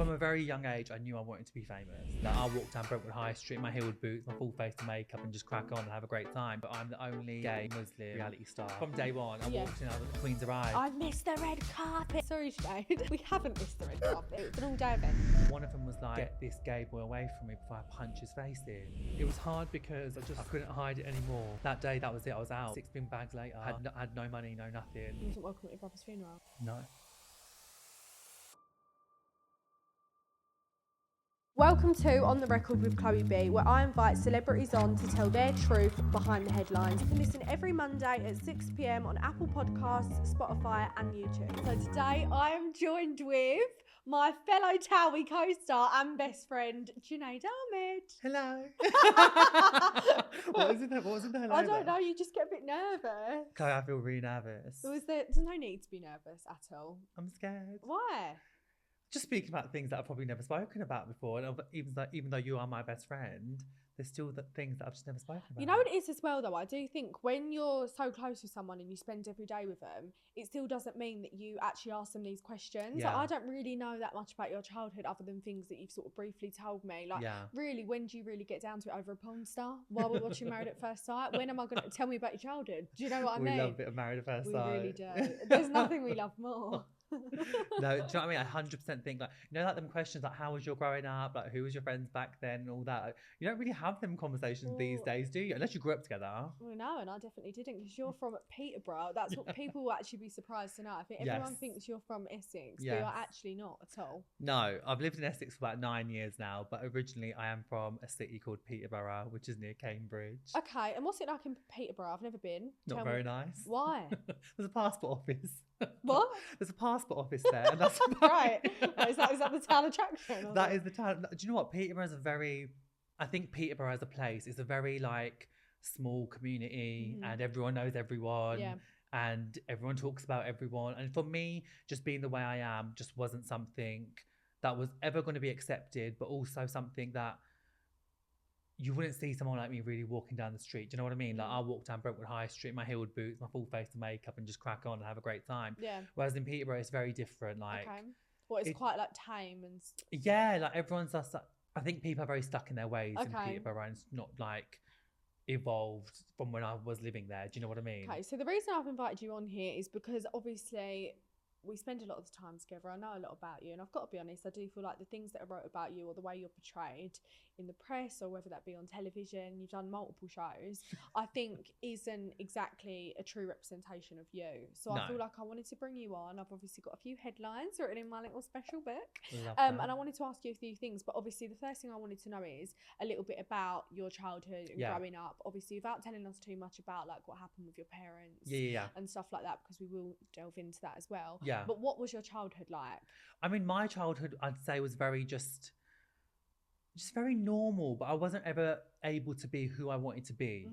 From a very young age, I knew I wanted to be famous. Like, I walked down Brentwood High Street in my heeled boots, my full face of makeup, and just crack on and have a great time. But I'm the only gay Muslim reality star. From day one, I walked in, I was the Queen's arrived. I missed the red carpet. Sorry, Junaid. We haven't missed the red carpet. It was an all-day event. One of them was like, get this gay boy away from me before I punch his face in. It was hard because I couldn't hide it anymore. That day, that was it. I was out. 6 bin bags later. I had no money, no nothing. You wasn't welcome at your brother's funeral? No. Welcome to On The Record with Chloe B, where I invite celebrities on to tell their truth behind the headlines. You can listen every Monday at 6 p.m. on Apple Podcasts, Spotify and YouTube. So today I am joined with my fellow TOWIE co-star and best friend, Junaid Ahmed. Hello. What was it? What was it? Hello. I don't know, you just get a bit nervous. Chloe, I feel really nervous. There's no need to be nervous at all. I'm scared. Why? Just speaking about things that I've probably never spoken about before, and even though you are my best friend, there's still the things that I've just never spoken about. You know what it is as well, though? I do think when you're so close with someone and you spend every day with them, it still doesn't mean that you actually ask them these questions. Yeah. Like, I don't really know that much about your childhood other than things that you've sort of briefly told me. Like, really, when do you really get down to it over a porn star while we're watching Married at First Sight? When am I going to tell me about your childhood? Do you know what I mean? We love a bit of Married at First Sight. We really do. There's nothing we love more. No, do you know what I mean? I 100% think, like, you know, like them questions like, how was your growing up? Like, who was your friends back then? And all that. Like, you don't really have them conversations these days, do you? Unless you grew up together. Well, no, and I definitely didn't, because you're from Peterborough. That's what people will actually be surprised to know. I think everyone thinks you're from Essex, but you're actually not at all. No, I've lived in Essex for about 9 years now, but originally I am from a city called Peterborough, which is near Cambridge. Okay, and what's it like in Peterborough? I've never been. Not very nice. Why? There's a passport office. What? There's a passport office there, and that's right. Is that the town attraction? That is the town. Do you know what? Peterborough is I think Peterborough as a place is a very like small community, and everyone knows everyone. Yeah. And everyone talks about everyone. And for me, just being the way I am just wasn't something that was ever going to be accepted, but also something that you wouldn't see someone like me really walking down the street. Do you know what I mean? Like, I walk down Brentwood High Street in my heeled boots, my full face of makeup, and just crack on and have a great time. Yeah. Whereas in Peterborough, it's very different. Like, okay. Well, it's quite like tame and. Yeah, like everyone's just. I think people are very stuck in their ways in Peterborough, and it's not like evolved from when I was living there. Do you know what I mean? Okay, so the reason I've invited you on here is because obviously we spend a lot of the time together. I know a lot about you, and I've got to be honest, I do feel like the things that I wrote about you or the way you're portrayed in the press, or whether that be on television, you've done multiple shows, I think isn't exactly a true representation of you. So I feel like I wanted to bring you on. I've obviously got a few headlines written in my little special book, and I wanted to ask you a few things, but obviously the first thing I wanted to know is a little bit about your childhood and growing up, obviously without telling us too much about like what happened with your parents and stuff like that, because we will delve into that as well. Yeah. But what was your childhood like? I mean, my childhood, I'd say, was very just very normal, but I wasn't ever able to be who I wanted to be.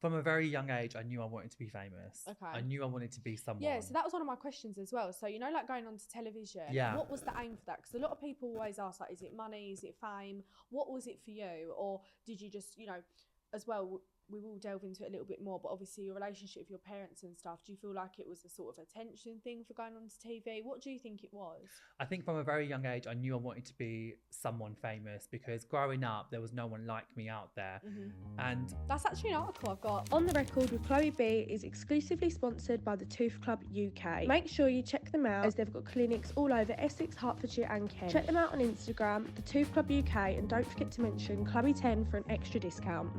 From a very young age, I knew I wanted to be famous. Okay. I knew I wanted to be someone. Yeah, so that was one of my questions as well. So, you know, like going on to television, what was the aim for that? Because a lot of people always ask, like, is it money? Is it fame? What was it for you? Or did you just, you know, as well, we will delve into it a little bit more, but obviously your relationship with your parents and stuff, do you feel like it was a sort of attention thing for going on to TV? What do you think it was? I think from a very young age, I knew I wanted to be someone famous, because growing up, there was no one like me out there. And that's actually an article I've got. On the Record with Chloe B is exclusively sponsored by the Tooth Club UK. Make sure you check them out, as they've got clinics all over Essex, Hertfordshire and Kent. Check them out on Instagram, the Tooth Club UK, and don't forget to mention Chloe10 for an extra discount.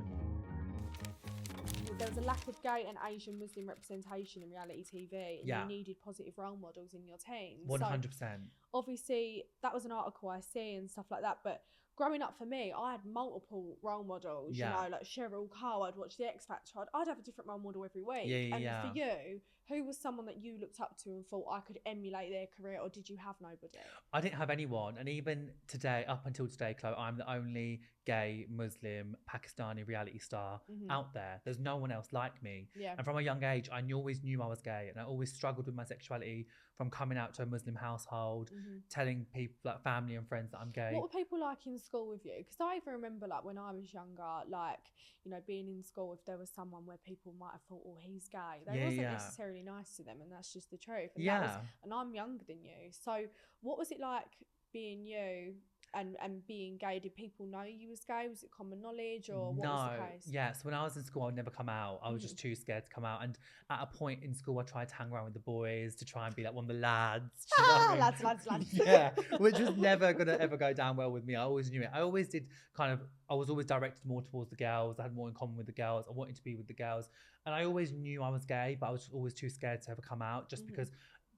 There was a lack of gay and Asian Muslim representation in reality TV, and you needed positive role models in your teens. 100%. So, obviously, that was an article I see and stuff like that, but growing up for me, I had multiple role models, you know, like Cheryl Cole, I'd watch The X Factor, I'd have a different role model every week. And for you, who was someone that you looked up to and thought I could emulate their career, or did you have nobody? I didn't have anyone, and even today, up until today, Chloe, I'm the only gay, Muslim, Pakistani reality star out there. There's no one else like me. And from a young age, I always knew I was gay, and I always struggled with my sexuality, from coming out to a Muslim household, telling people, like family and friends, that I'm gay. What were people like in school with you? Because I even remember, like, when I was younger, like, you know, being in school, if there was someone where people might have thought, oh, he's gay, they wasn't necessarily nice to them, and that's just the truth. And and I'm younger than you. So what was it like being you and being gay, did people know you was gay? Was it common knowledge, or what was the case? Yeah, so when I was in school, I would never come out. I was just too scared to come out. And at a point in school, I tried to hang around with the boys to try and be like one of the lads. Do you know what I mean? Lads. Yeah, which was never going to ever go down well with me. I always knew it. I always did I was always directed more towards the girls. I had more in common with the girls. I wanted to be with the girls. And I always knew I was gay, but I was always too scared to ever come out just because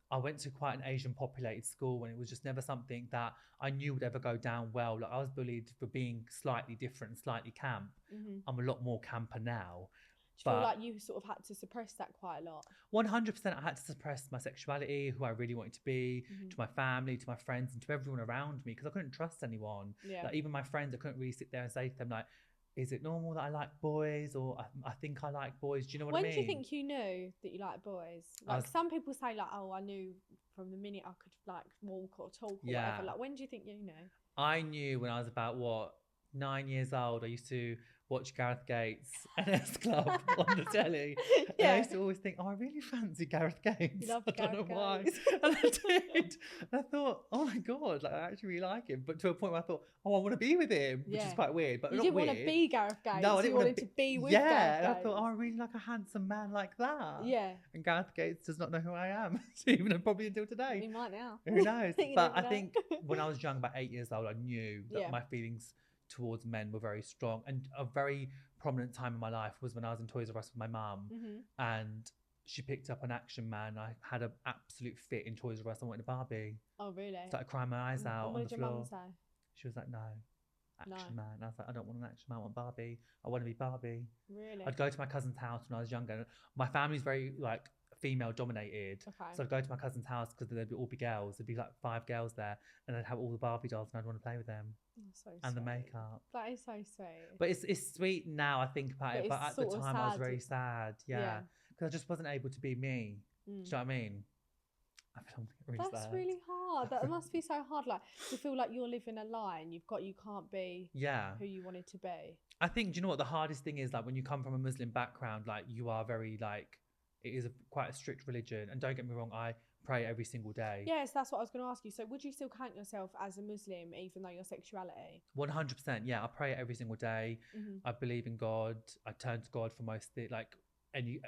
I went to quite an Asian populated school, and it was just never something that I knew would ever go down well. Like, I was bullied for being slightly different, slightly camp. I'm a lot more camper now. Do you feel like you sort of had to suppress that quite a lot? 100%. I had to suppress my sexuality, who I really wanted to be, to my family, to my friends, and to everyone around me, because I couldn't trust anyone. Yeah. Like, even my friends, I couldn't really sit there and say to them, like, is it normal that I like boys, or I think I like boys? Do you know what I mean? When do you think you knew that you like boys? Like, some people say, like, oh, I knew from the minute I could, like, walk or talk or whatever. Like, when do you think you knew? I knew when I was about, 9 years old. I used to watch Gareth Gates and S Club on the telly. And I used to always think, oh, I really fancy Gareth Gates. You love I Gareth don't know why. Gates. And I did. And I thought, oh my God, like, I actually really like him. But to a point where I thought, oh, I want to be with him, which is quite weird. But you not didn't weird. want to be Gareth Gates. No, I didn't want to be with Gareth Gates. And I thought, oh, I really like a handsome man like that. Yeah. And Gareth Gates does not know who I am, even probably until today. He might now. Who knows? But I think when I was young, about 8 years old, I knew that my feelings towards men were very strong. And a very prominent time in my life was when I was in Toys R Us with my mum, and she picked up an Action Man. I had an absolute fit in Toys R Us. I wanted a Barbie. Oh, really? Started crying my eyes out on the floor. What did your mum say? She was like, no, Action Man. And I was like, I don't want an Action Man, I want Barbie. I want to be Barbie. Really? I'd go to my cousin's house when I was younger. My family's very, like, female dominated. Okay. So I'd go to my cousin's house because there'd all be girls. There'd be like 5 girls there, and I'd have all the Barbie dolls, and I'd want to play with them. So and sweet. The makeup. That is so sweet. But it's sweet now, I think about it. But at the time, I was very sad. Yeah. Because I just wasn't able to be me. Do you know what I mean? I feel really sad. That's really hard. That must be so hard. Like, to feel like you're living a lie and you can't be who you wanted to be. I think, do you know what the hardest thing is? Like, when you come from a Muslim background, like, you are very, like, it is quite a strict religion. And don't get me wrong, I pray every single day. Yes, that's what I was going to ask you. So would you still count yourself as a Muslim even though your sexuality? 100%. Yeah, I pray every single day. I believe in God. I turn to God for most things. Like,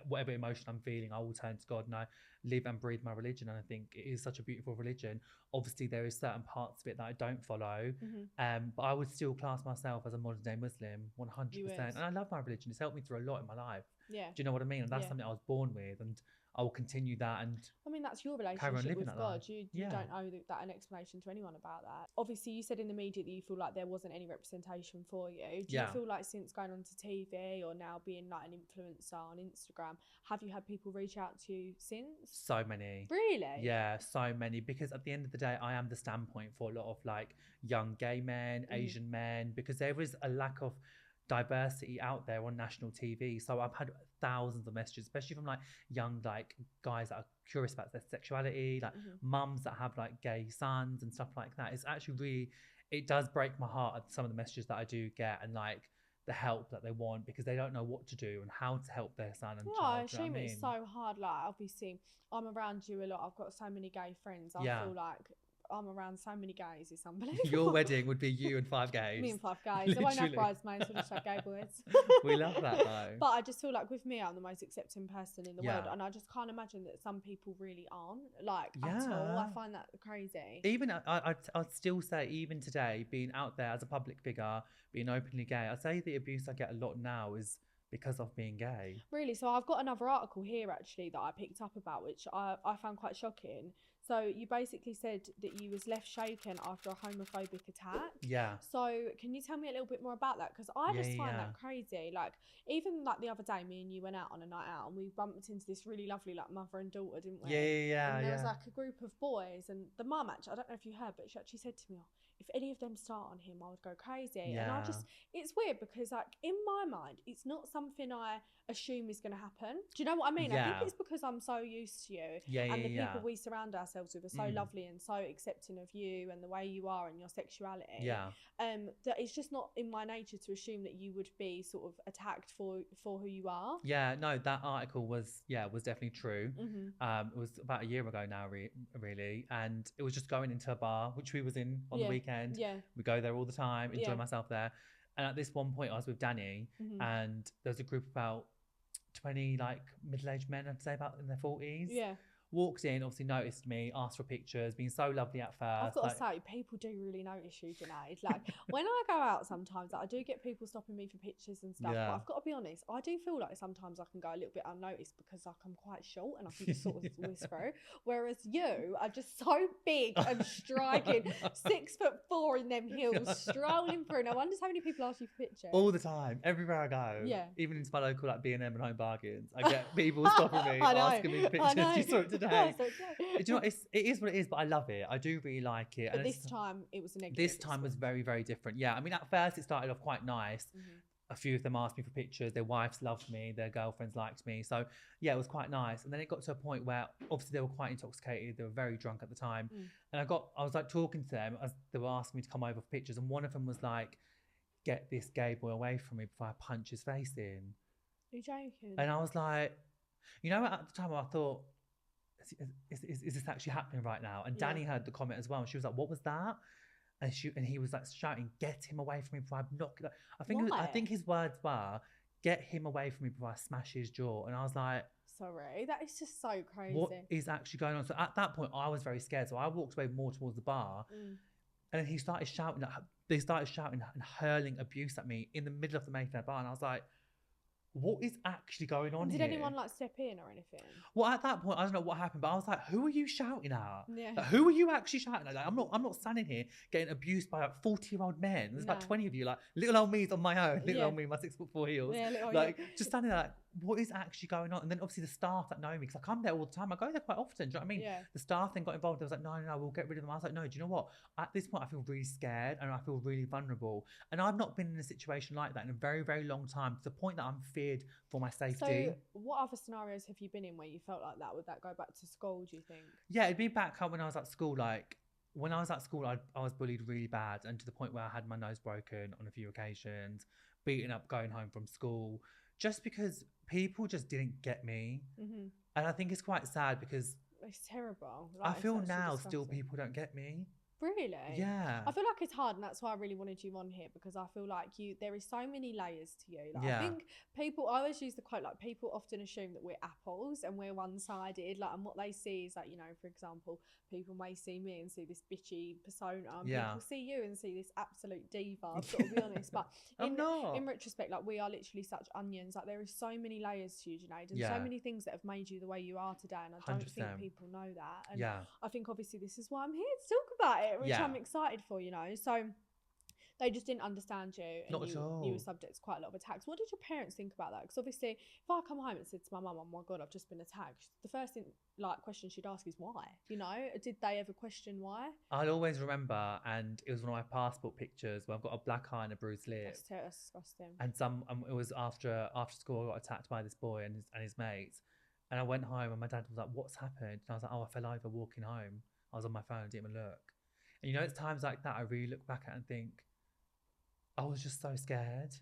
whatever emotion I'm feeling, I will turn to God, and I live and breathe my religion. And I think it is such a beautiful religion. Obviously, there is certain parts of it that I don't follow, but I would still class myself as a modern day Muslim, 100%. And I love my religion. It's helped me through a lot in my life. Yeah. Do you know what I mean? And that's something I was born with, and I will continue that. And I mean, that's your relationship with God. You don't owe that an explanation to anyone about that. Obviously, you said in the media that you feel like there wasn't any representation for you. Do you feel like since going on to TV or now being like an influencer on Instagram, have you had people reach out to you since? So many. Really? Yeah, so many. Because at the end of the day, I am the standpoint for a lot of like young gay men, Asian men, because there is a lack of diversity out there on national TV. So I've had thousands of messages, especially from like young like guys that are curious about their sexuality, like mums that have like gay sons and stuff like that. It's actually really, it does break my heart at some of the messages that I do get, and like the help that they want, because they don't know what to do and how to help their son and child. I assume it's so hard. Like, obviously I'm around you a lot. I've got so many gay friends. I feel like I'm around so many gays, it's unbelievable. Your wedding would be you and 5 gays. Me and 5 gays. I won't have bridesmaids, we'll just have gay boys. We love that though. But I just feel like with me, I'm the most accepting person in the world, and I just can't imagine that some people really aren't, like, at all. I find that crazy. Even, I'd still say, even today, being out there as a public figure, being openly gay, I'd say the abuse I get a lot now is because of being gay. Really? So I've got another article here actually that I picked up about, which I found quite shocking. So you basically said that you was left shaken after a homophobic attack. Yeah. So can you tell me a little bit more about that? Because I just find that crazy. Like, even like the other day, me and you went out on a night out and we bumped into this really lovely like mother and daughter, didn't we? Yeah. And there was like a group of boys, and the mum actually, I don't know if you heard, but she actually said to me, oh, if any of them start on him, I would go crazy. And I just, it's weird because like in my mind, it's not something I assume is going to happen. Do you know what I mean? I think it's because I'm so used to you and the people we surround ourselves ourselves with are so lovely and so accepting of you and the way you are and your sexuality, that it's just not in my nature to assume that you would be sort of attacked for who you are. Yeah, no, that article was definitely true. It was about a year ago now, really, and it was just going into a bar which we was in on the weekend. We go there all the time, enjoy myself there. And at this one point I was with Danny, and there was a group of about 20 like middle-aged men, I'd say about in their 40s. Walked in, obviously noticed me, asked for pictures, being so lovely at first. I've got to say, people do really notice you, Junaid. Like, when I go out sometimes, like, I do get people stopping me for pictures and stuff, but I've got to be honest, I do feel like sometimes I can go a little bit unnoticed because like I'm quite short and I can just sort of whiz through. Whereas you are just so big and striking, 6'4" in them heels, strolling through. No wonder so many people ask you for pictures. All the time, everywhere I go. Yeah. Even into my local like B&M and Home Bargains, I get people stopping me, asking me for pictures. Do you saw it today? Do you know, it is what it is, but I love it. I do really like it. But this time it was a negative. This time was very, very different. Yeah, I mean, at first it started off quite nice. A few of them asked me for pictures. Their wives loved me. Their girlfriends liked me. So yeah, it was quite nice. And then it got to a point where obviously they were quite intoxicated. They were very drunk at the time. And I was like talking to them as they were asking me to come over for pictures. And one of them was like, "Get this gay boy away from me before I punch his face in." Are you joking? And I was like, you know, at the time I thought, is this actually happening right now? And Danny heard the comment as well, and she was like, "What was that?" And he was like shouting, "Get him away from me before I knock." I think his words were, "Get him away from me before I smash his jaw." And I was like, sorry, that is just so crazy. What is actually going on? So at that point, I was very scared. So I walked away more towards the bar, and he started shouting. They started shouting and hurling abuse at me in the middle of the Mayfair bar, and I was like, what is actually going on here? Did anyone like step in or anything? Well, at that point, I don't know what happened, but I was like, who are you shouting at? Yeah. Like, who are you actually shouting at? Like, I'm not standing here getting abused by like 40-year-old men. There's about 20 of you. Like, little old me's on my own. Little old me, my 6'4" heels. Yeah, just standing there like, what is actually going on? And then obviously the staff that know me, because I come there all the time. I go there quite often. Do you know what I mean? Yeah. The staff then got involved. They was like, no, we'll get rid of them. I was like, no, do you know what? At this point, I feel really scared and I feel really vulnerable. And I've not been in a situation like that in a very, very long time, to the point that I'm feared for my safety. So what other scenarios have you been in where you felt like that? Would that go back to school, do you think? Yeah, it'd be back up when I was at school. Like, when I was at school, I was bullied really bad, and to the point where I had my nose broken on a few occasions, beaten up going home from school, just because people just didn't get me. And I think it's quite sad because it's terrible. Like, I feel now still people don't get me. Really? Yeah. I feel like it's hard, and that's why I really wanted you on here, because I feel like there is so many layers to you. Like, I think I always use the quote, like, people often assume that we're apples and we're one-sided, like, and what they see is, like, you know, for example, people may see me and see this bitchy persona, and people see you and see this absolute diva, I've got to be honest, but in retrospect, like, we are literally such onions. Like, there is so many layers to you, Junaid, and so many things that have made you the way you are today, and I don't 100%. Think people know that. And I think obviously this is why I'm here to talk about it, which I'm excited for, you know. So they just didn't understand you, and Not at all. You were subject to quite a lot of attacks. What did your parents think about that? Because obviously, if I come home and said to my mum, "Oh my God, I've just been attacked," the first thing, like, question she'd ask is why. You know, did they ever question why? I'll always remember, and it was one of my passport pictures where I've got a black eye and a bruised lip. That's disgusting. And it was after school, I got attacked by this boy and his mates. And I went home, and my dad was like, "What's happened?" And I was like, "Oh, I fell over walking home. I was on my phone, I didn't even look." And you know, it's times like that I really look back at it and think, I was just so scared.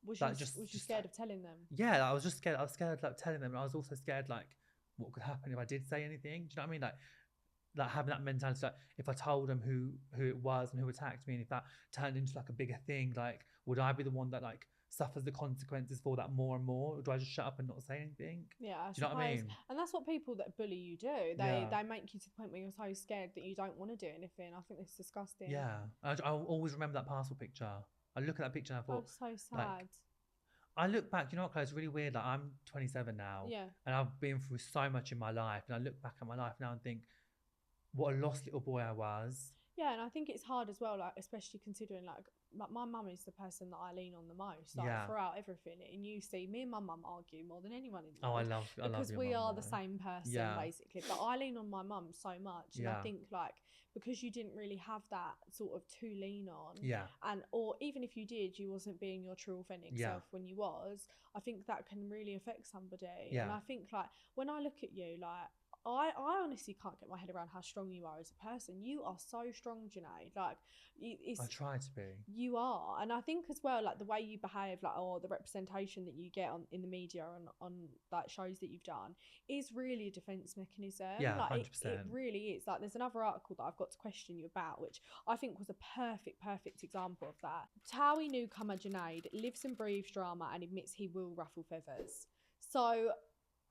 Was you scared of telling them? Yeah, I was just scared. I was scared like telling them, and I was also scared like what could happen if I did say anything. Do you know what I mean? Like having that mentality, like if I told them who it was and who attacked me, and if that turned into like a bigger thing, like would I be the one that like suffers the consequences for that more and more, or do I just shut up and not say anything? Yeah, do you know what I mean? And that's what people that bully you do. They make you to the point where you're so scared that you don't want to do anything. I think it's disgusting. Yeah, I'll always remember that passport picture. I look at that picture and I thought, that's so sad. Like, I look back, you know what, Chloe, it's really weird. Like, I'm 27 now, and I've been through so much in my life, and I look back at my life now and think, what a lost little boy I was. Yeah, and I think it's hard as well, like, especially considering, like my mum is the person that I lean on the most, like, throughout everything. And you see, me and my mum argue more than anyone in the world. I love because we are the same person, basically. But I lean on my mum so much, and I think, like, because you didn't really have that sort of to lean on, and or even if you did, you wasn't being your true authentic self when you was. I think that can really affect somebody. And I think, like, when I look at you, like, I honestly can't get my head around how strong you are as a person. You are so strong, Junaid. Like, I try to be. You are, and I think as well, like the way you behave, like, or the representation that you get in the media on like shows that you've done is really a defense mechanism. Yeah, like 100%. it really is. Like, there's another article that I've got to question you about, which I think was a perfect example of that. TOWIE newcomer Junaid lives and breathes drama and admits he will ruffle feathers. So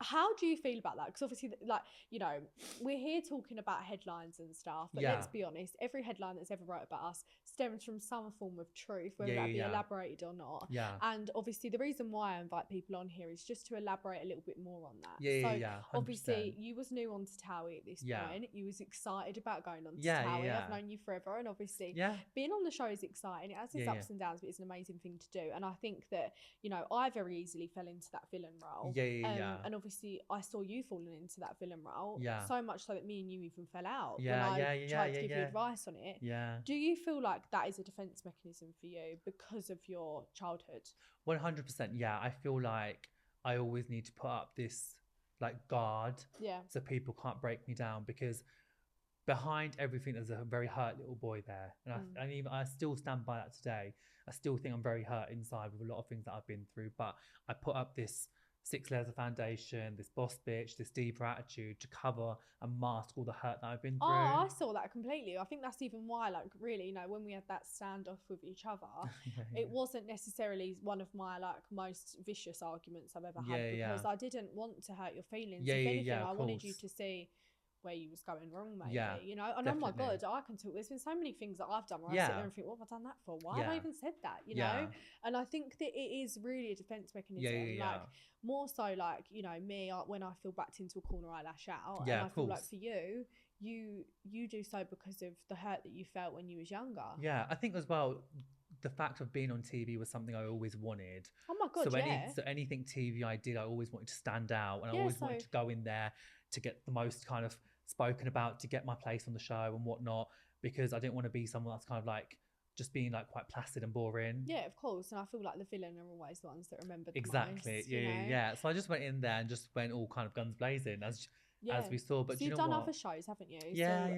how do you feel about that? Because obviously, like, you know, we're here talking about headlines and stuff, but let's be honest, every headline that's ever wrote about us stems from some form of truth, whether that be elaborated or not. And obviously, the reason why I invite people on here is just to elaborate a little bit more on that. Obviously, you was new onto TOWIE at this point. You was excited about going on to TOWIE. I've known you forever, and obviously, being on the show is exciting. It has its ups and downs, but it's an amazing thing to do. And I think that, you know, I very easily fell into that villain role. And obviously, I saw you falling into that villain role. So much so that me and you even fell out when I tried to give you advice on it. Do you feel like that is a defense mechanism for you because of your childhood? 100%. Yeah, I feel like I always need to put up this like guard, so people can't break me down, because behind everything there's a very hurt little boy there, and even I still stand by that today. I still think I'm very hurt inside with a lot of things that I've been through, but I put up this 6 layers of foundation, this boss bitch, this deeper attitude to cover and mask all the hurt that I've been through. Oh, I saw that completely. I think that's even why, like, really, you know, when we had that standoff with each other, it wasn't necessarily one of my, like, most vicious arguments I've ever had, because I didn't want to hurt your feelings. If anything, I wanted you to see where you was going wrong, maybe, you know. And definitely. Oh my god, I can talk. There's been so many things that I've done where I sit there and think, what have I done that for? Why have I even said that? You know. And I think that it is really a defense mechanism. Like, more so, like, you know, me, when I feel backed into a corner, I lash out. And I feel like for you, you do so because of the hurt that you felt when you was younger. Yeah, I think as well, the fact of being on TV was something I always wanted. Oh my god, so anything TV I did, I always wanted to stand out, and I always wanted to go in there to get the most kind of spoken about, to get my place on the show and whatnot, because I didn't want to be someone that's kind of like just being like quite placid and boring. Yeah, of course. And I feel like the villain are always the ones that remember the exactly most, yeah. So I just went in there and just went all kind of guns blazing as we saw. But so you've done other shows, haven't you?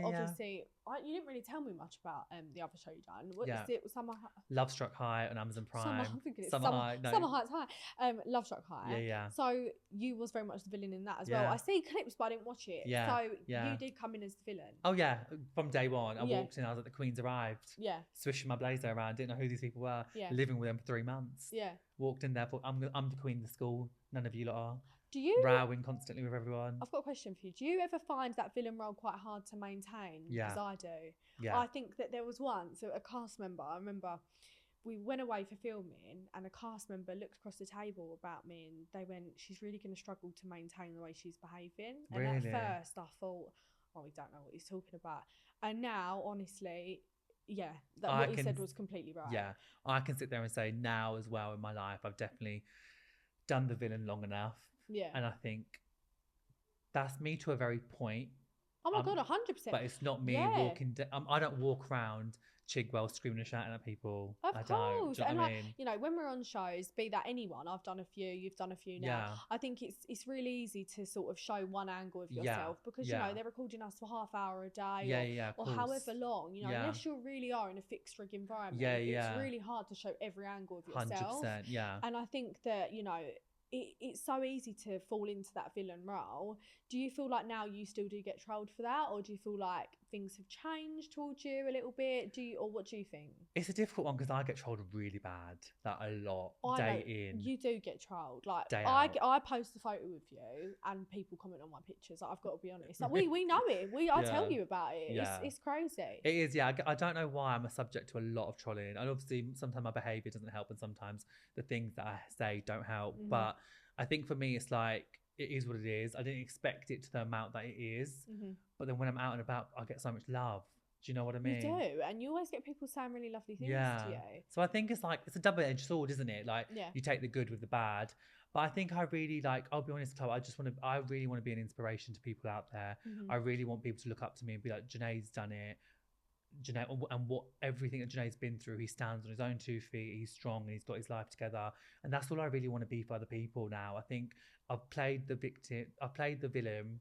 Obviously, you didn't really tell me much about the other show you done. What is it? Love Struck High on Amazon Prime. Summer Heights High. Love Struck High. So you was very much the villain in that as well. I see clips, but I didn't watch it. So you did come in as the villain. Oh yeah, from day one. I walked in, I was like, the Queen's arrived. Swishing my blazer around, didn't know who these people were. Living with them for 3 months. Walked in there, thought, I'm the queen of the school. None of you lot are. Do you rowing constantly with everyone? I've got a question for you. Do you ever find that villain role quite hard to maintain? Because I do. I think that there was once a cast member. I remember we went away for filming, and a cast member looked across the table about me, and they went, "She's really going to struggle to maintain the way she's behaving." And really? At first, I thought, "Oh, we don't know what he's talking about." And now, honestly, what he said was completely right. Yeah, I can sit there and say now as well in my life, I've definitely done the villain long enough. Yeah. And I think that's me to a very point. Oh my God, 100%. But it's not me walking I don't walk around Chigwell screaming and shouting at people. Of course. Do you know what I mean? You know, when we're on shows, be that anyone, I've done a few, you've done a few now. I think it's really easy to sort of show one angle of yourself because, you know, they're recording us for half hour a day or however long, you know, unless you really are in a fixed rig environment, it's really hard to show every angle of yourself. 100%, And I think that, you know, it's so easy to fall into that villain role. Do you feel like now you still do get trolled for that, or do you feel like things have changed towards you a little bit? Or what do you think? It's a difficult one because I get trolled really bad, like a lot, in. You do get trolled. Like I post a photo with you and people comment on my pictures. Like, I've got to be honest. Like, we know it. I tell you about it. It's crazy. It is. Yeah, I don't know why I'm a subject to a lot of trolling, and obviously sometimes my behaviour doesn't help, and sometimes the things that I say don't help. But I think for me, it's like, it is what it is. I didn't expect it to the amount that it is. But then when I'm out and about, I get so much love. Do you know what I mean? You do. And you always get people saying really lovely things to you. So I think it's like, it's a double-edged sword, isn't it? Like, you take the good with the bad. But I think I really I'll be honest, Chloe, I really want to be an inspiration to people out there. I really want people to look up to me and be like, Junaid's done it. Junaid, and what everything that Junaid's been through, he stands on his own 2 feet, he's strong, and he's got his life together, and that's all I really want to be for other people now. I think I've played the villain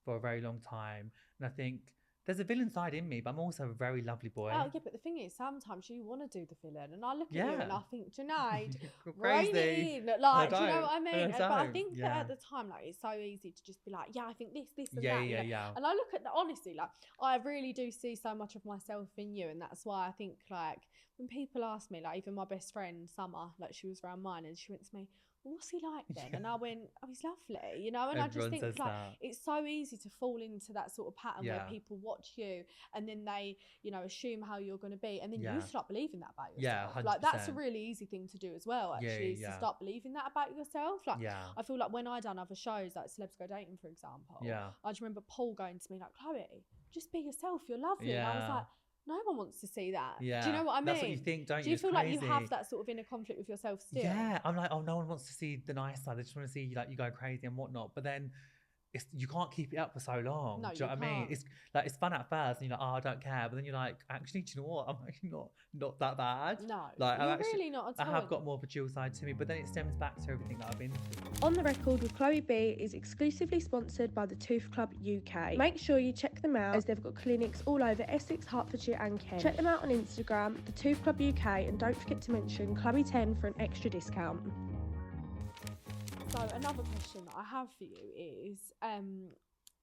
for a very long time. And I think there's a villain side in me, but I'm also a very lovely boy. Oh, yeah, but the thing is, sometimes you want to do the villain. And I look at you and I think, Junaid, rein it in. Like, do you know what I mean? But I think that at the time, like, it's so easy to just be like, yeah, I think this and that. Yeah. And I look at honestly, like, I really do see so much of myself in you. And that's why I think, like, when people ask me, like, even my best friend, Summer, like, she was around mine and she went to me, well, what's he like then? And I went, oh, he's lovely, you know? And Everyone I just think, like, that. it's so easy to fall into that sort of pattern where people watch you and then they, you know, assume how you're going to be. And then you start believing that about yourself. Yeah, 100%. Like, that's a really easy thing to do as well, actually, is to start believing that about yourself. Like, I feel like when I done other shows, like Celebs Go Dating, for example, I just remember Paul going to me, like, Chloe, just be yourself. You're lovely. And I was like, no one wants to see that. Yeah. Do you know what I mean? That's what you think, don't you? Do you feel like you have that sort of inner conflict with yourself still? Yeah. I'm like, oh, no one wants to see the nice side. They just want to see like you go crazy and whatnot. But then you can't keep it up for so long. No, do you know what I mean? It's like it's fun at first, and you're like, oh, I don't care. But then you're like, actually, do you know what? I'm actually not that bad. No, like you're really not at all. I have got more of a chill side to me, but then it stems back to everything that I've been through. On the Record with Chloe B is exclusively sponsored by the Tooth Club UK. Make sure you check them out as they've got clinics all over Essex, Hertfordshire and Kent. Check them out on Instagram, the Tooth Club UK, and don't forget to mention Chloe10 for an extra discount. So another question that I have for you is,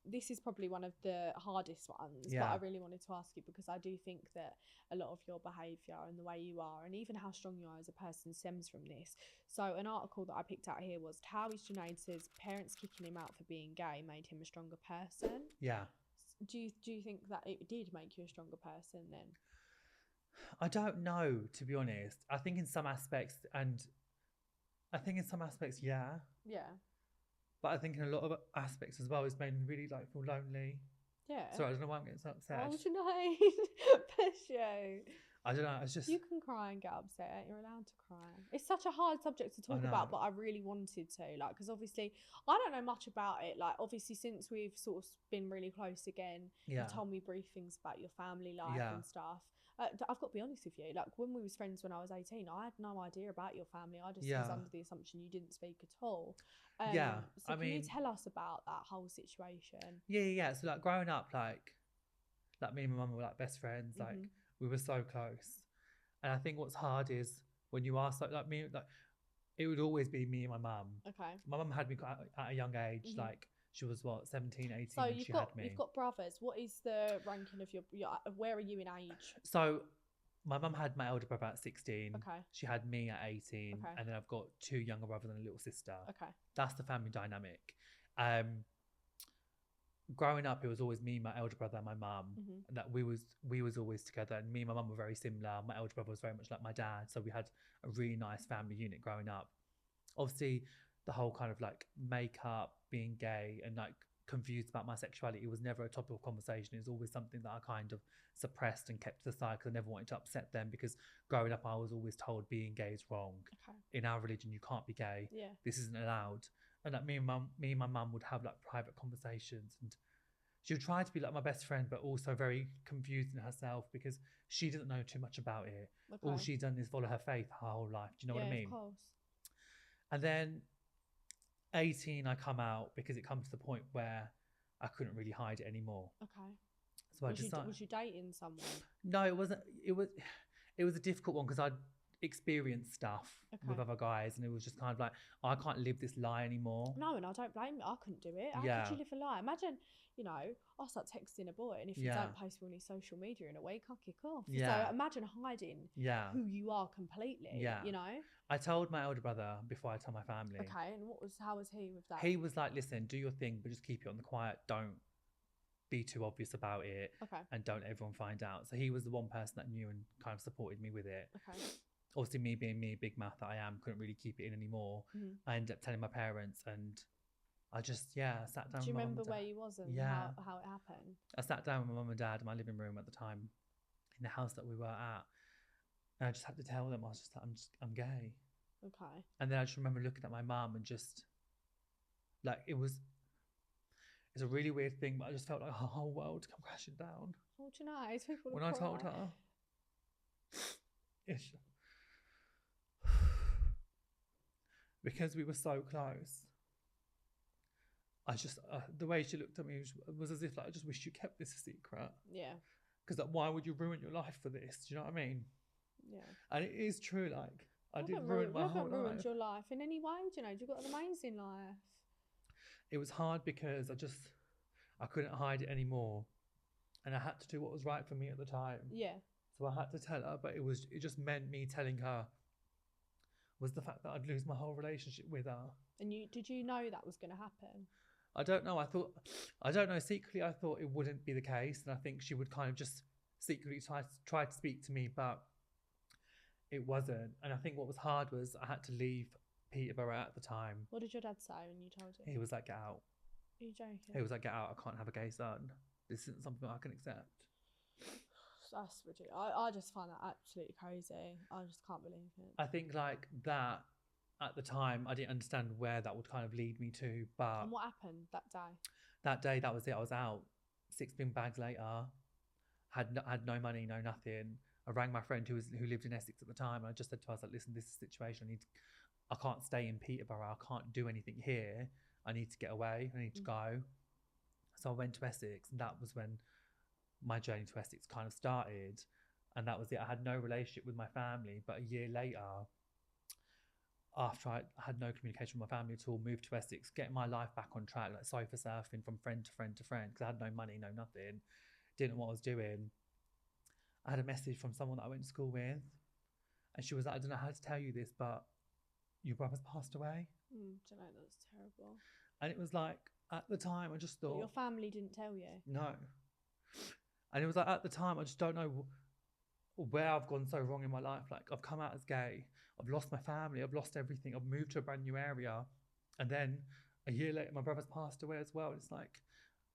this is probably one of the hardest ones, but I really wanted to ask you because I do think that a lot of your behaviour and the way you are and even how strong you are as a person stems from this. So an article that I picked out here was TOWIE Junaid says parents kicking him out for being gay made him a stronger person. Yeah. Do you think that it did make you a stronger person then? I don't know, to be honest. I think in some aspects, yeah. Yeah. But I think in a lot of aspects as well, it's made me really like feel lonely. Yeah. Sorry, I don't know why I'm getting so upset. Oh, Junaid, bless you. I don't know. It's just you can cry and get upset. You're allowed to cry. It's such a hard subject to talk about, but I really wanted to, like, because obviously I don't know much about it. Like, obviously since we've sort of been really close again, you told me brief things about your family life and stuff. I've got to be honest with you. Like, when we was friends when I was 18, I had no idea about your family. I just was under the assumption you didn't speak at all. So can you tell us about that whole situation? Yeah. So like growing up, like me and my mum were like best friends. Like we were so close. And I think what's hard is when you are so like me, like it would always be me and my mum. Okay. My mum had me at a young age. Like she was what, 17, 18 so when she had me. You've got brothers. What is the ranking of your where are you in age? So my mum had my elder brother at 16. Okay. She had me at 18. Okay. And then I've got 2 younger brothers and a little sister. Okay. That's the family dynamic. Growing up, it was always me, my elder brother, and my mum. And that we was always together. And me and my mum were very similar. My elder brother was very much like my dad. So we had a really nice family unit growing up. Obviously, the whole kind of like makeup, being gay, and like confused about my sexuality was never a topic of conversation. It was always something that I kind of suppressed and kept to the side because I never wanted to upset them, because growing up I was always told being gay is wrong. Okay. In our religion you can't be gay. Yeah. This isn't allowed. And like me and my mum would have like private conversations, and she would try to be like my best friend but also very confused in herself because she doesn't know too much about it. Okay. All she's done is follow her faith her whole life. Do you know what I mean? Of course. And then 18 I come out because it comes to the point where I couldn't really hide it anymore. Okay. So was you dating someone? No, it wasn't. It was a difficult one because I'd experienced stuff with other guys, and it was just kind of like, I can't live this lie anymore. No, and I don't blame you. I couldn't do it. How could you live a lie? Imagine, I start texting a boy, and if you don't post on his social media in a week, I'll kick off. So imagine hiding who you are completely. I told my older brother before I told my family. Okay, and how was he with that? He was like, listen, do your thing, but just keep it on the quiet. Don't be too obvious about it. Okay. And don't let everyone find out. So he was the one person that knew and kind of supported me with it. Okay. Obviously, me being me, big mouth that I am, couldn't really keep it in anymore. I ended up telling my parents, and I just, sat down. Do you remember where you was and how it happened? I sat down with my mum and dad in my living room at the time, in the house that we were at, and I just had to tell them, I was just like, I'm gay. Okay. And then I just remember looking at my mum and just, like, it's a really weird thing, but I just felt like her whole world come crashing down. Oh, do you know? When I told her, because we were so close, I just, the way she looked at me was as if like, I just wish you kept this a secret. Yeah. Because like, why would you ruin your life for this? Do you know what I mean? Yeah. And it is true, like, I did ruin my whole life. You haven't ruined your life in any way, Junaid. You've got an amazing life. It was hard because I couldn't hide it anymore. And I had to do what was right for me at the time. Yeah. So I had to tell her, but it just meant me telling her was the fact that I'd lose my whole relationship with her. And did you know that was going to happen? I don't know. I don't know. Secretly, I thought it wouldn't be the case. And I think she would kind of just secretly try to speak to me, but it wasn't. And I think what was hard was I had to leave Peterborough at the time. What did your dad say when you told him? He was like, get out. Are you joking? He was like, get out. I can't have a gay son. This isn't something I can accept. That's ridiculous. I just find that absolutely crazy. I just can't believe it. I think like that at the time, I didn't understand where that would kind of lead me to. But and what happened that day? That day, that was it. I was out. 6 bin bags later, had no money, no nothing. I rang my friend who lived in Essex at the time, and I just said to her, I was like, listen, this is the situation. I can't stay in Peterborough. I can't do anything here. I need to get away. I need to go. So I went to Essex, and that was when my journey to Essex kind of started. And that was it. I had no relationship with my family, but a year later, after I had no communication with my family at all, moved to Essex, getting my life back on track, like sofa surfing from friend to friend to friend, because I had no money, no nothing, didn't know what I was doing. I had a message from someone that I went to school with, and she was like, I don't know how to tell you this, but your brother's passed away. Junaid, that's terrible. And it was like, at the time, I just thought... But your family didn't tell you? No. And it was like, at the time, I just don't know where I've gone so wrong in my life. Like, I've come out as gay, I've lost my family, I've lost everything, I've moved to a brand new area, and then a year later my brother's passed away as well. It's like,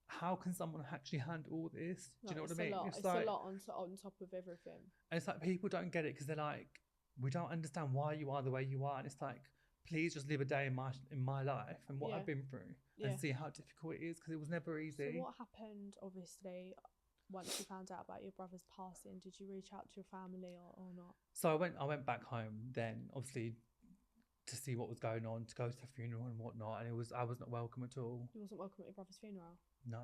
how can someone actually handle all this? Do you know what I mean? It's like, a lot on top of everything. And it's like, people don't get it because they're like, we don't understand why you are the way you are. And it's like, please just live a day in my life and what I've been through and see how difficult it is, because it was never easy. So what happened, obviously, once you found out about your brother's passing? Did you reach out to your family or not? So I went back home then, obviously, to see what was going on, to go to the funeral and whatnot, and I was not welcome at all. You wasn't welcome at your brother's funeral? No.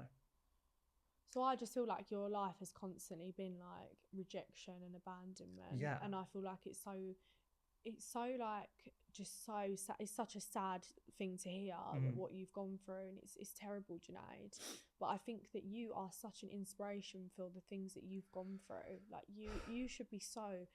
So I just feel like your life has constantly been like rejection and abandonment. Yeah. And I feel like it's so like just so sad. It's such a sad thing to hear what you've gone through, and it's terrible, Junaid. But I think that you are such an inspiration for the things that you've gone through. Like you should be so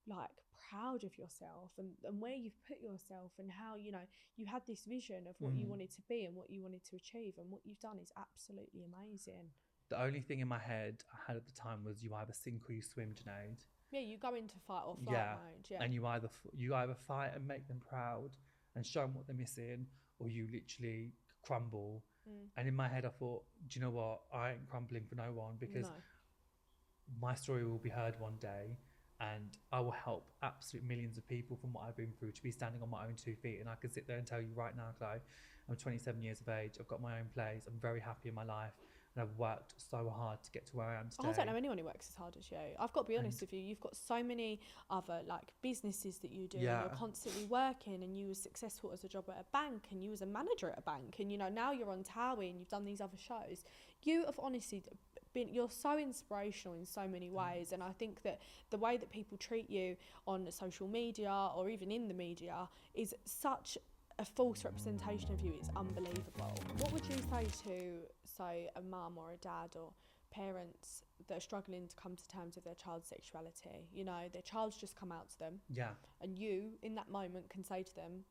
like proud of yourself and where you've put yourself, and how, you know, you had this vision of what you wanted to be and what you wanted to achieve, and what you've done is absolutely amazing. The only thing in my head I had at the time was, you either sink or you swim, Junaid. Yeah, you go into fight or flight mode. Yeah, and you either fight and make them proud and show them what they're missing, or you literally crumble. And in my head I thought, do you know what, I ain't crumbling for no one, because my story will be heard one day, and I will help absolute millions of people from what I've been through to be standing on my own 2 feet. And I can sit there and tell you right now, Chloe, I'm 27 years of age, I've got my own place, I'm very happy in my life, and I've worked so hard to get to where I am today. I don't know anyone who works as hard as you. I've got to be honest with you. You've got so many other like businesses that you do. Yeah. And you're constantly working, and you were successful as a job at a bank, and you was a manager at a bank, and you know now you're on TOWIE and you've done these other shows. You have honestly you're so inspirational in so many ways, and I think that the way that people treat you on social media or even in the media is such a false representation of you. It's unbelievable. What would you say to, say, a mum or a dad or parents that are struggling to come to terms with their child's sexuality? You know, their child's just come out to them. Yeah. And you, in that moment, can say to them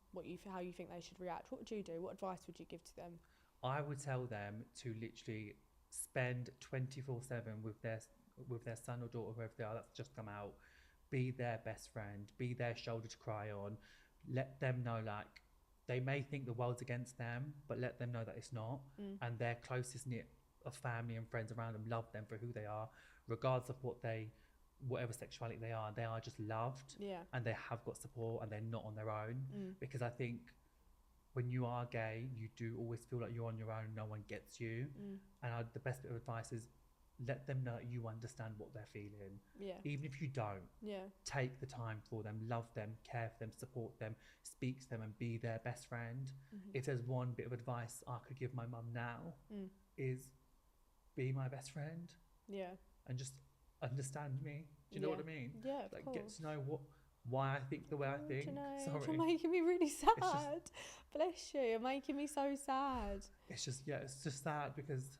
how you think they should react. What would you do? What advice would you give to them? I would tell them to literally spend 24/7 with their son or daughter, whoever they are, that's just come out. Be their best friend. Be their shoulder to cry on. Let them know, like, they may think the world's against them, but let them know that it's not. And their closest knit of family and friends around them love them for who they are, regardless of whatever sexuality they are just loved. Yeah. And they have got support, and they're not on their own. Because I think when you are gay, you do always feel like you're on your own, no one gets you. And the best bit of advice is let them know you understand what they're feeling. Yeah. Even if you don't, take the time for them, love them, care for them, support them, speak to them, and be their best friend. If there's one bit of advice I could give my mum now, is be my best friend. Yeah. And just understand me. Do you know what I mean? Yeah, of like course. Get to know why I think the way I think. Junaid, Sorry. you're making me really sad. Bless you. You're making me so sad. It's just sad because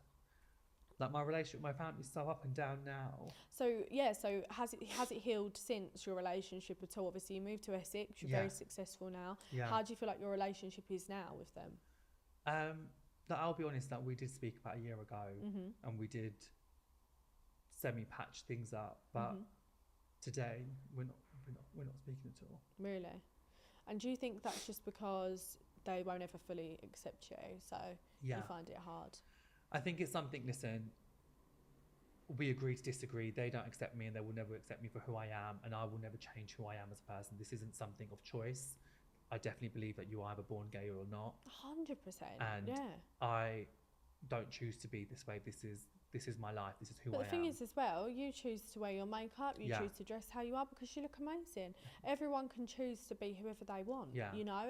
like my relationship with my family is so up and down now. So has it healed since your relationship at all? Obviously you moved to Essex, you're very successful now. How do you feel like your relationship is now with them? Like, I'll be honest, that we did speak about a year ago, and we did semi-patch things up, but today we're not speaking at all. Really? And do you think that's just because they won't ever fully accept you, so you find it hard? I think it's something, listen, we agree to disagree. They don't accept me and they will never accept me for who I am, and I will never change who I am as a person. This isn't something of choice. I definitely believe that you are either born gay or not. 100%. And I don't choose to be this way. This is my life. This is who I am. But the thing is as well, you choose to wear your makeup, you choose to dress how you are because you look amazing. Everyone can choose to be whoever they want. You know,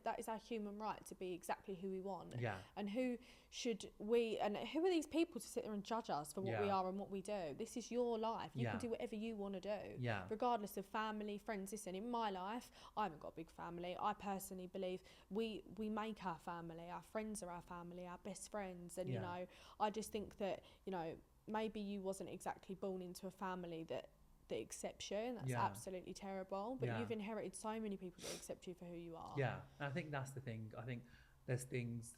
that is our human right to be exactly who we want. And who are these people to sit there and judge us for what we are and what we do? This is your life. You can do whatever you want to do. Regardless of family, friends. Listen, in my life, I haven't got a big family. I personally believe we make our family. Our friends are our family, our best friends. And, you know, I just think that, you know, maybe you wasn't exactly born into a family that accepts you, and that's absolutely terrible. But you've inherited so many people that accept you for who you are. And I think that's the thing. I think there's things.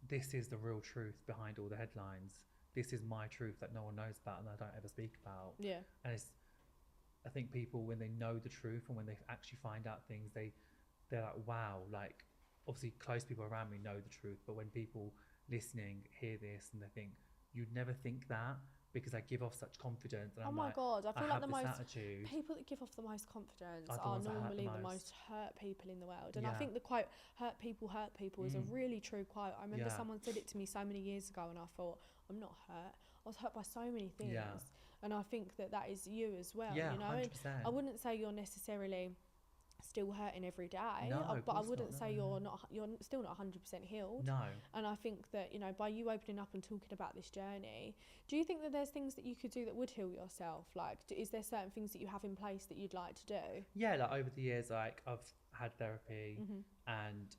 This is the real truth behind all the headlines. This is my truth that no one knows about and I don't ever speak about. And I think people, when they know the truth and when they actually find out things, they're like, wow. Like, obviously close people around me know the truth, but when people listening hear this and they think, you'd never think that, because I give off such confidence. And God, I feel like the most attitude. People that give off the most confidence are normally the most hurt people in the world. And I think the quote hurt people is a really true quote. I remember someone said it to me so many years ago and I thought, I'm not hurt. I was hurt by so many things. And I think that is you as well. You know, 100%. I wouldn't say you're necessarily still hurting every day, but I wouldn't say you're still not 100% healed. No. And I think that, you know, by you opening up and talking about this journey, do you think that there's things that you could do that would heal yourself? Like, is there certain things that you have in place that you'd like to do? Like over the years, like I've had therapy and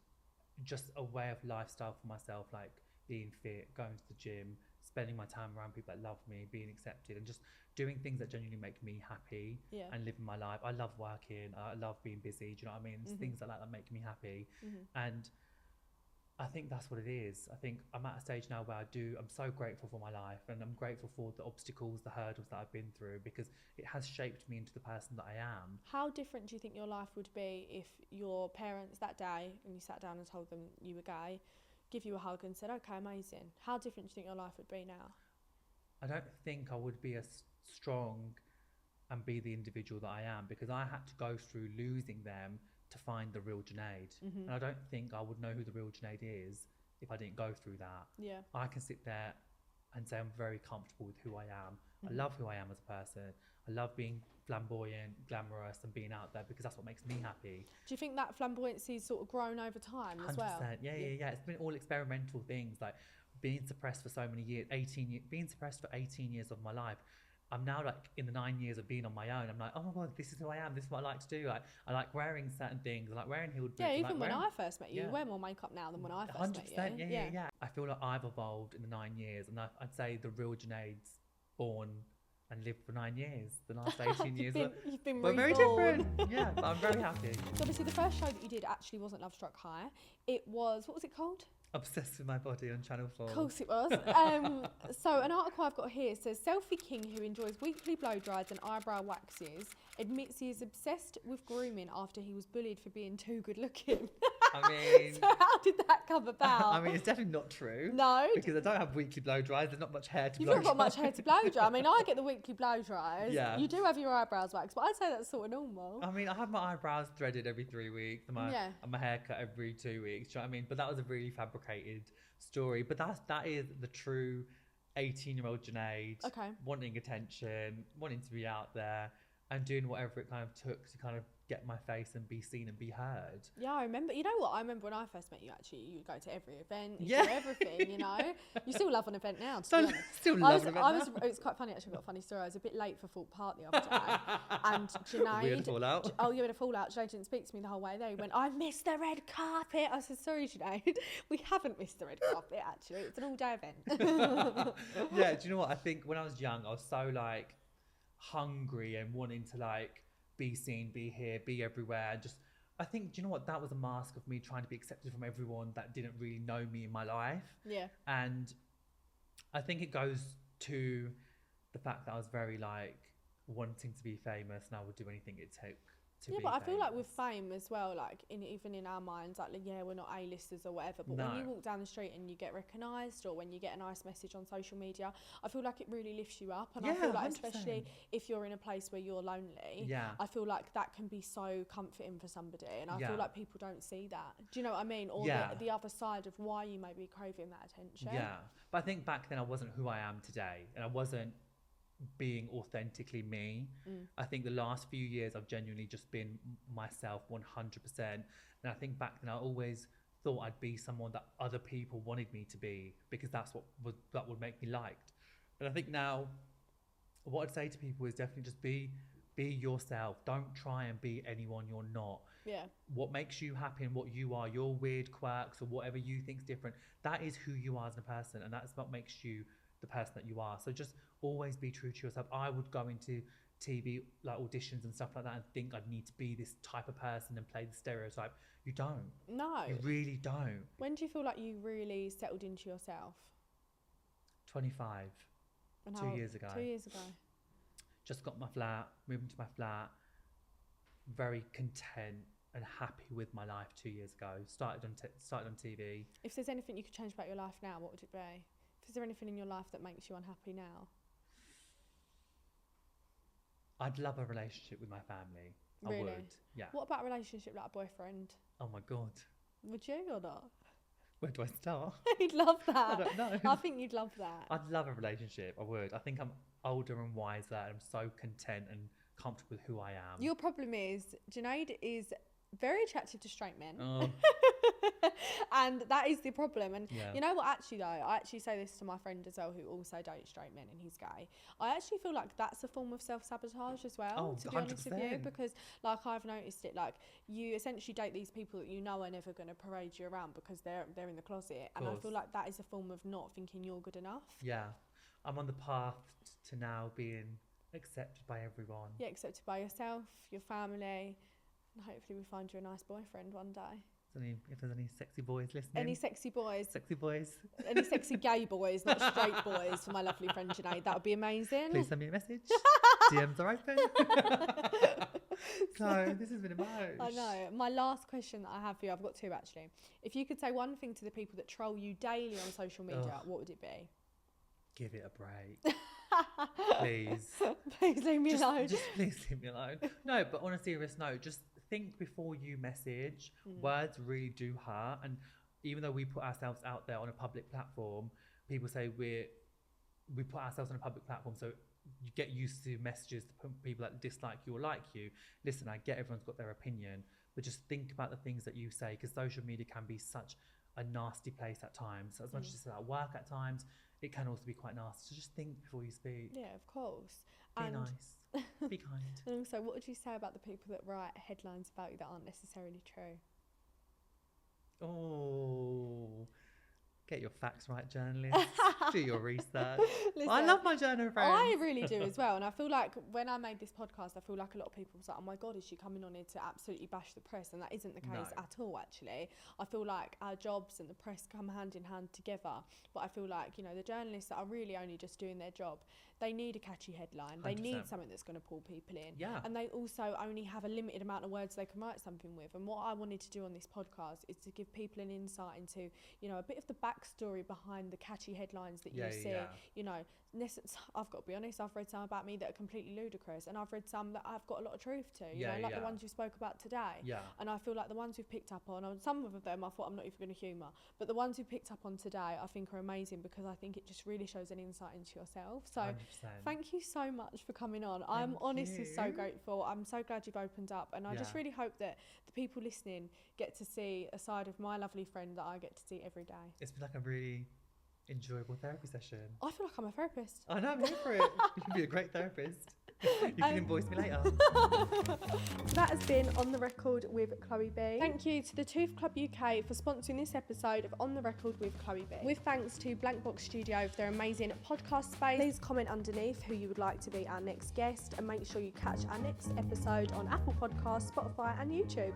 just a way of lifestyle for myself, like being fit, going to the gym, spending my time around people that love me, being accepted, and just doing things that genuinely make me happy and living my life. I love working. I love being busy. Do you know what I mean? Things like that make me happy. And I think that's what it is. I think I'm at a stage now where I'm so grateful for my life, and I'm grateful for the obstacles, the hurdles that I've been through, because it has shaped me into the person that I am. How different do you think your life would be if your parents that day, and you sat down and told them you were gay, give you a hug and said, okay, amazing? How different do you think your life would be now? I don't think I would be as strong and be the individual that I am, because I had to go through losing them to find the real Junaid. And I don't think I would know who the real Junaid is if I didn't go through that. I can sit there and say I'm very comfortable with who I am. I love who I am as a person. I love being flamboyant, glamorous, and being out there, because that's what makes me happy. Do you think that flamboyancy's sort of grown over time as well? 100%. Yeah. It's been all experimental things, like being suppressed for so many years, being suppressed for 18 years of my life. I'm now like in the 9 years of being on my own. I'm like, oh my God, this is who I am. This is what I like to do. Like, I like wearing certain things. I like wearing heeled boots. Yeah, even when I first met you, you wear more makeup now than when I first met you. 100%. Yeah. I feel like I've evolved in the 9 years, and I'd say the real Junaid's born and lived for 9 years. The last 18 years. You've been we're very different. Yeah, but I'm very happy. So obviously the first show that you did actually wasn't Love Struck High. It was, what was it called? Obsessed with My Body on Channel 4. Of course it was. So an article I've got here says, Selfie King, who enjoys weekly blow dries and eyebrow waxes, admits he is obsessed with grooming after he was bullied for being too good looking. I mean... So how did that come about? I mean, it's definitely not true. No. Because I don't have weekly blow dries. There's not much hair to blow dry. You've not got much hair to blow dry. I mean, I get the weekly blow dries. Yeah. You do have your eyebrows waxed, but I'd say that's sort of normal. I mean, I have my eyebrows threaded every 3 weeks and my hair cut every 2 weeks. Do you know what I mean? But that was a really fabricated story. But that is the true 18-year-old Junaid, wanting attention, wanting to be out there, and doing whatever it kind of took to kind of get my face and be seen and be heard. Yeah, I remember. You know what? I remember when I first met you. Actually, you would go to every event. You do everything. You know, you still love an event now. To be honest. Still love an event now. It's quite funny actually. I've got a funny story. I was a bit late for Thought Part the other day, and Junaid. We had a fallout. Oh, you had a fallout. Junaid didn't speak to me the whole way there. He went, "I missed the red carpet." I said, "Sorry, Junaid. We haven't missed the red carpet. Actually, it's an all-day event." Yeah. Do you know what? I think when I was young, I was so like hungry and wanting to like be seen, be here, be everywhere, and just I think, do you know what, that was a mask of me trying to be accepted from everyone that didn't really know me in my life. Yeah. And I think it goes to the fact that I was very like wanting to be famous, and I would do anything it took to be but I feel like famous. with fame as well, like even in our minds, like yeah, we're not A-listers or whatever, but when you walk down the street and you get recognised, or when you get a nice message on social media, I feel like it really lifts you up. And I feel like 100%. Especially if you're in a place where you're lonely, I feel like that can be so comforting for somebody, and I feel like people don't see that. Do you know what I mean? Or the other side of why you may be craving that attention. Yeah, but I think back then I wasn't who I am today, and I wasn't being authentically me. I think the last few years I've genuinely just been myself 100%, and I think back then I always thought I'd be someone that other people wanted me to be, because that would make me liked. And I think now what I'd say to people is definitely just be yourself. Don't try and be anyone you're not. What makes you happy and what you are, your weird quirks or whatever you think's different, that is who you are as a person, and that's what makes you the person that you are. So just always be true to yourself. I would go into TV like auditions and stuff like that and think I'd need to be this type of person and play the stereotype. You don't. No. You really don't. When do you feel like you really settled into yourself? 25. And 2 years ago. 2 years ago. Just got my flat, moved into my flat, very content and happy with my life 2 years ago. Started on TV. If there's anything you could change about your life now, what would it be? Is there anything in your life that makes you unhappy now? I'd love a relationship with my family. Really? I would, yeah. What about a relationship like a boyfriend? Oh my God. Would you or not? Where do I start? You'd love that. I don't know. I think you'd love that. I'd love a relationship. I would. I think I'm older and wiser, and I'm so content and comfortable with who I am. Your problem is Junaid is very attractive to straight men. Oh. And that is the problem. And you know what, actually though, I actually say this to my friend as well, who also dates straight men and he's gay. I actually feel like that's a form of self-sabotage as well, to be 100%. honest with you, because like I've noticed it, like you essentially date these people that you know are never going to parade you around because they're in the closet, and I feel like that is a form of not thinking you're good enough. Yeah, I'm on the path to now being accepted by everyone. Yeah, accepted by yourself, your family, and hopefully we find you a nice boyfriend one day. If there's any sexy boys listening. Any sexy boys. Sexy boys. Any sexy gay boys, not straight boys, for my lovely friend Junaid. That would be amazing. Please send me a message. DMs are open. So this has been emotional. I know. My last question that I have for you, I've got two actually. If you could say one thing to the people that troll you daily on social media, what would it be? Give it a break. Please. Please leave me alone. Just please leave me alone. No, but on a serious note, just think before you message. Words really do hurt, and even though we put ourselves out there on a public platform, people say we put ourselves on a public platform, so you get used to messages from people that dislike you or like you. Listen, I get everyone's got their opinion, but just think about the things that you say, because social media can be such a nasty place at times. As much as it's at work at times, it can also be quite nasty. So just think before you speak. Yeah, of course. Be nice. Be kind. And also, what would you say about the people that write headlines about you that aren't necessarily true? Oh, get your facts right, journalists. Do your research. Listen, I love my journal friends. I really do as well. And I feel like when I made this podcast, I feel like a lot of people was like, oh my God, is she coming on here to absolutely bash the press? And that isn't the case at all, actually. I feel like our jobs and the press come hand in hand together. But I feel like, you know, the journalists that are really only just doing their job, they need a catchy headline. 100%. They need something that's going to pull people in. Yeah. And they also only have a limited amount of words they can write something with. And what I wanted to do on this podcast is to give people an insight into, you know, a bit of the backstory behind the catchy headlines that you see. You know, I've got to be honest, I've read some about me that are completely ludicrous, and I've read some that I've got a lot of truth to, you know, like the ones we spoke about today. And I feel like the ones we've picked up on some of them I thought I'm not even going to humour, but the ones we picked up on today I think are amazing, because I think it just really shows an insight into yourself. So 100%. Thank you so much for coming on. I'm honestly so grateful. I'm so glad you've opened up, and I just really hope that the people listening get to see a side of my lovely friend that I get to see every day. It's been like a really enjoyable therapy session. I feel like I'm a therapist. I know, I'm here for it. You can be a great therapist. You can invoice me later. That has been On The Record with Chloe B. Thank you to the Tooth Club UK for sponsoring this episode of On The Record with Chloe B. With thanks to Blank Box Studio for their amazing podcast space. Please comment underneath who you would like to be our next guest, and make sure you catch our next episode on Apple Podcasts, Spotify and YouTube.